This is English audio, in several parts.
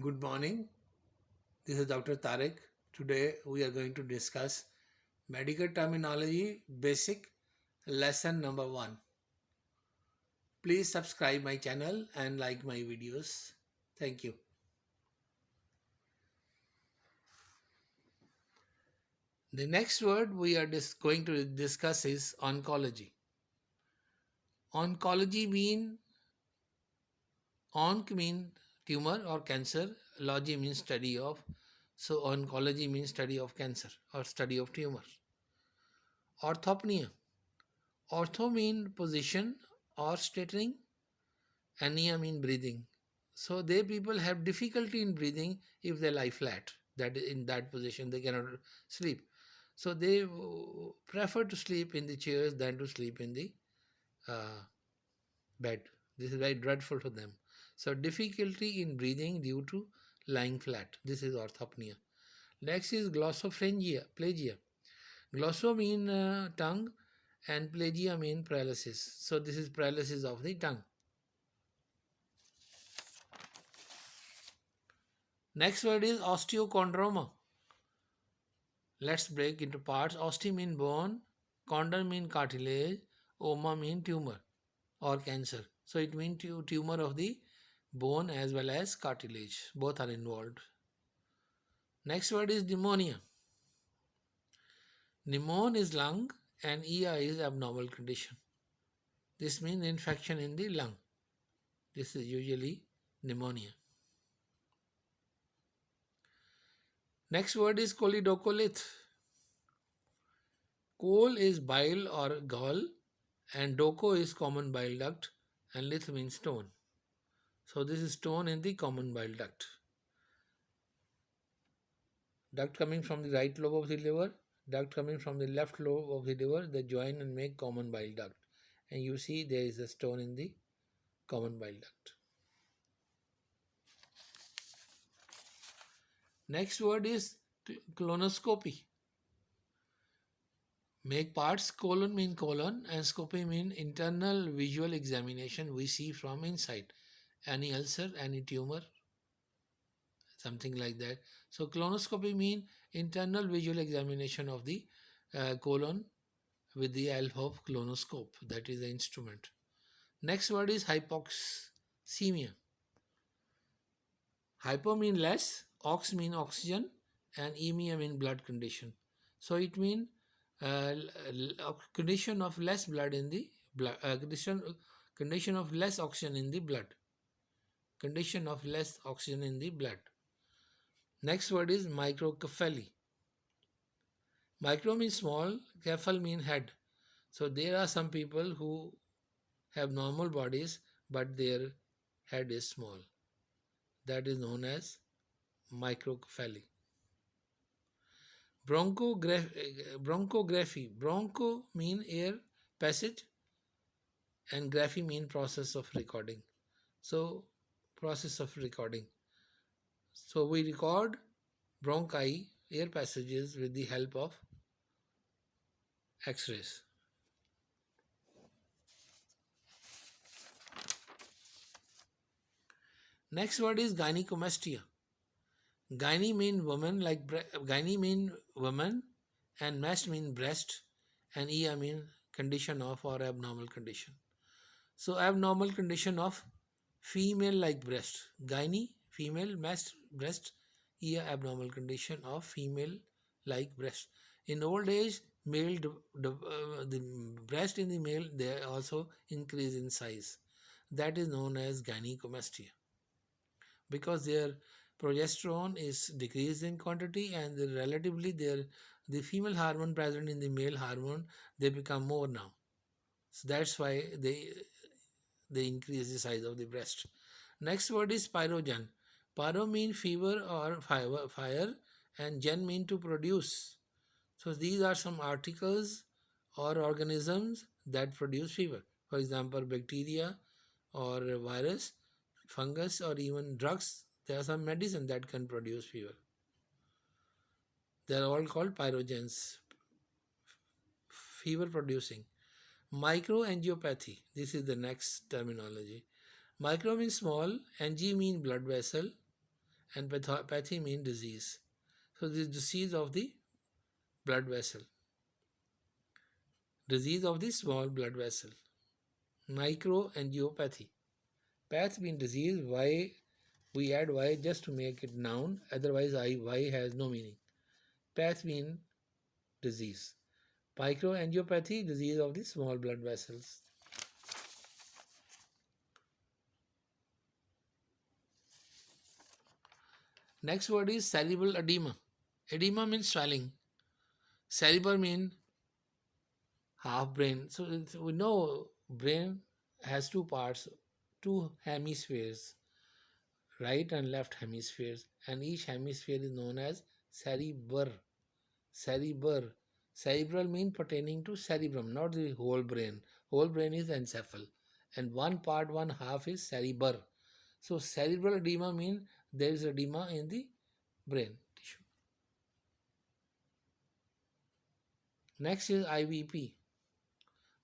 Good morning. This is Dr. Tarek. Today we are going to discuss medical terminology basic lesson number 1. Please subscribe my channel and like my videos. Thank you. The next word we are going to discuss is oncology. Oncology mean tumor or cancer. Logy means study of. So oncology means study of cancer or study of tumor. Orthopnea. Ortho mean position or straightening. Ania mean breathing. So they people have difficulty in breathing if they lie flat. That in that position they cannot sleep. So they prefer to sleep in the chairs than to sleep in the uh, bed. This is very dreadful to them. So difficulty in breathing due to lying flat. This is orthopnea. Next is glossopharyngeal plagia. Glosso mean tongue and plagia mean paralysis. So this is paralysis of the tongue. Next word is osteochondroma. Let's break into parts. Oste mean bone, chondr mean cartilage, oma mean tumor or cancer. So it means tumor of the bone as well as cartilage. Both are involved. Next word is pneumonia. Pneumon is lung and EI is abnormal condition. This means infection in the lung. This is usually pneumonia. Next word is choledocolith. Col is bile or gall and doco is common bile duct and lith means stone. So this is stone in the common bile duct. Duct coming from the right lobe of the liver, duct coming from the left lobe of the liver, they join and make common bile duct. And you see there is a stone in the common bile duct. Next word is colonoscopy. Make parts. Colon mean colon and scopy mean internal visual examination we see from inside. Any ulcer, any tumor, something like that. So colonoscopy mean internal visual examination of the colon with the help of colonoscope. That is the instrument. Next word is hypoxemia. Hypo mean less, ox mean oxygen, and emia mean blood condition. So it means condition of less blood in the blood, condition of less oxygen in the blood. Condition of less oxygen in the blood. Next word is microcephaly. Micro means small, cephal means head. So there are some people who have normal bodies but their head is small. That is known as microcephaly. Bronchography. Broncho mean air passage and graphy mean process of recording. So process of recording. So we record bronchi, air passages with the help of X-rays. Next word is gynecomastia. Gyne mean woman, like gyne mean woman, and mast mean breast, and ea mean condition of or abnormal condition. So abnormal condition of female like breast. Gyne female, mast breast, ea abnormal condition of female like breast. In old age, male the breast in the male they also increase in size. That is known as gynecomastia because their progesterone is decreased in quantity and relatively the female hormone present in the male hormone they become more now. So that's why they increase the size of the breast. Next word is spirogen. Pyro mean fever or fire and gen mean to produce. So these are some articles or organisms that produce fever. For example, bacteria or virus, fungus or even drugs. There are some medicine that can produce fever. They are all called pyrogens, fever producing. Microangiopathy. This is the next terminology. Micro means small, angi means blood vessel, and pathy mean disease. So this disease of the blood vessel, disease of the small blood vessel. Microangiopathy. Path mean disease. Why we add y just to make it noun. Otherwise, y has no meaning. Path mean disease. Microangiopathy, disease of the small blood vessels. Next word is cerebral edema. Edema means swelling. Cerebral mean half brain. So we know brain has two parts, two hemispheres, right and left hemispheres, and each hemisphere is known as cerebur. Cerebur. Cerebral mean pertaining to cerebrum, not the whole brain. Whole brain is encephal, and one part, one half is cerebur. So cerebral edema mean there is edema in the brain tissue. Next is IVP.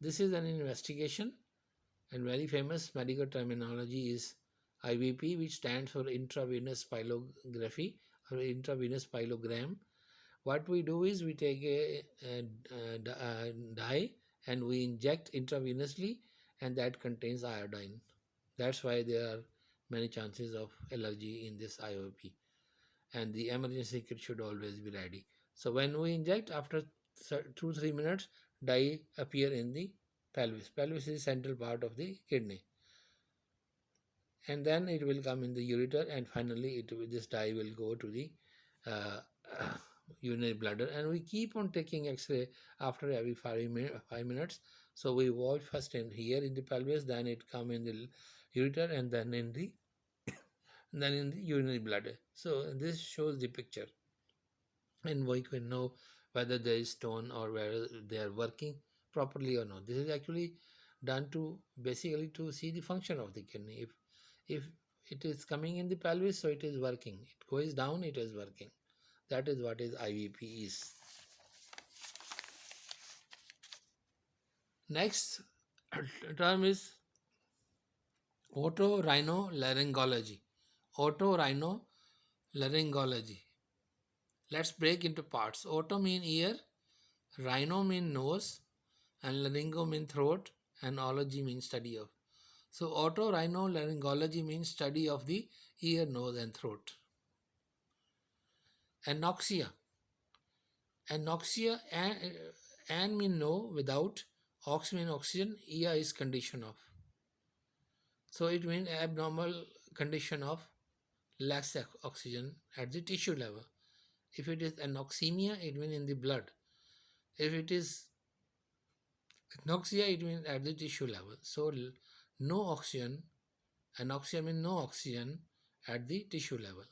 This is an investigation, and very famous medical terminology is IVP, which stands for intravenous pylography or intravenous pylogram. What we do is we take a dye and we inject intravenously, and that contains iodine. That's why there are many chances of allergy in this IOP, and the emergency kit should always be ready. So when we inject, after 2-3 minutes, dye appear in the pelvis. Pelvis is central part of the kidney, and then it will come in the ureter, and finally this dye will go to the uh, urinary bladder, and we keep on taking x-ray after every 5 minutes. So we watch first in here in the pelvis, then it come in the ureter, and then in the urinary bladder. So this shows the picture, and we can know whether there is stone or whether they are working properly or not. This is actually done to basically to see the function of the kidney. If it is coming in the pelvis, so it is working. It goes down, it is working. That is what is IVP is. Next term is otorhinolaryngology. Otorhinolaryngology. Let's break into parts. Oto mean ear, rhino mean nose, and laryngo mean throat, and ology means study of. So otorhinolaryngology means study of the ear, nose, and throat. Anoxia. Anoxia, an mean no, without, ox mean oxygen, ia is condition of. So it means abnormal condition of less oxygen at the tissue level. If it is anoxemia, it means in the blood. If it is anoxia, it means at the tissue level. So no oxygen, anoxia means no oxygen at the tissue level.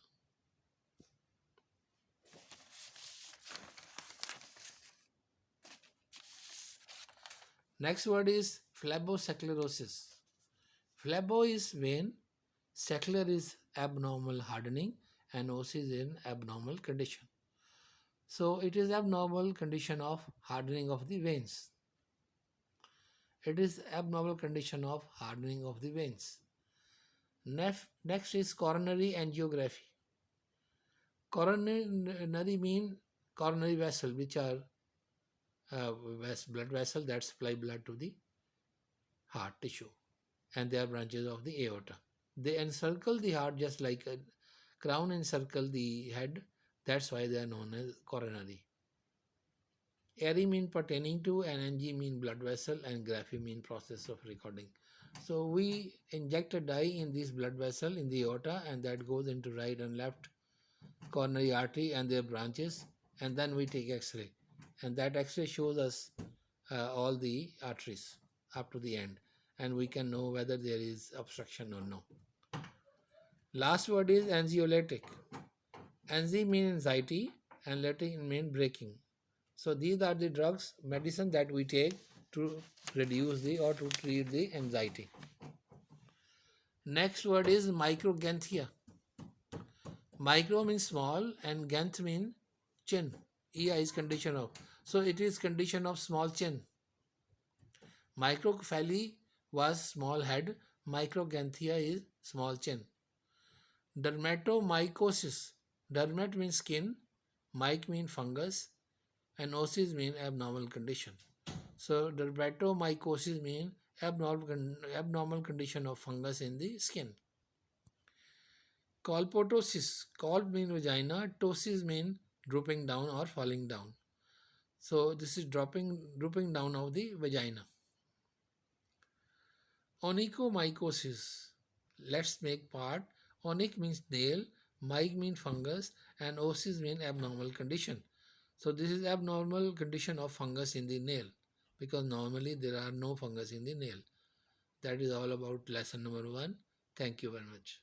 Next word is phlebosclerosis. Phlebo is vein, saccular is abnormal hardening, and os is in abnormal condition. So it is abnormal condition of hardening of the veins. It is abnormal condition of hardening of the veins. Next is coronary angiography. Coronary mean coronary vessel, which are blood vessel that supply blood to the heart tissue, and they are branches of the aorta. They encircle the heart just like a crown encircle the head. That's why they are known as coronary. Airy mean pertaining to, and ng mean blood vessel, and graphy mean process of recording. So we inject a dye in this blood vessel in the aorta, and that goes into right and left coronary artery and their branches, and then we take x-ray, and that x-ray shows us all the arteries up to the end, and we can know whether there is obstruction or no. Last word is anxiolytic. Anxi mean anxiety, and lytic mean breaking. So these are the drugs, medicine that we take to reduce the or to treat the anxiety. Next word is microgrenadia. Micro means small, and ganth mean chin. EI is condition of. So it is condition of small chin. Microcephaly was small head. Microgrenadia is small chin. Dermatomycosis. Dermat means skin, myc means fungus, and osis means abnormal condition. So dermatomycosis means abnormal condition of fungus in the skin. Colpotosis. Colp means vagina, ptosis means drooping down or falling down. So this is drooping down of the vagina. Onychomycosis. Let's make part. Onych means nail, myc means fungus, and osis means abnormal condition. So this is abnormal condition of fungus in the nail, because normally there are no fungus in the nail. That is all about lesson number 1. Thank you very much.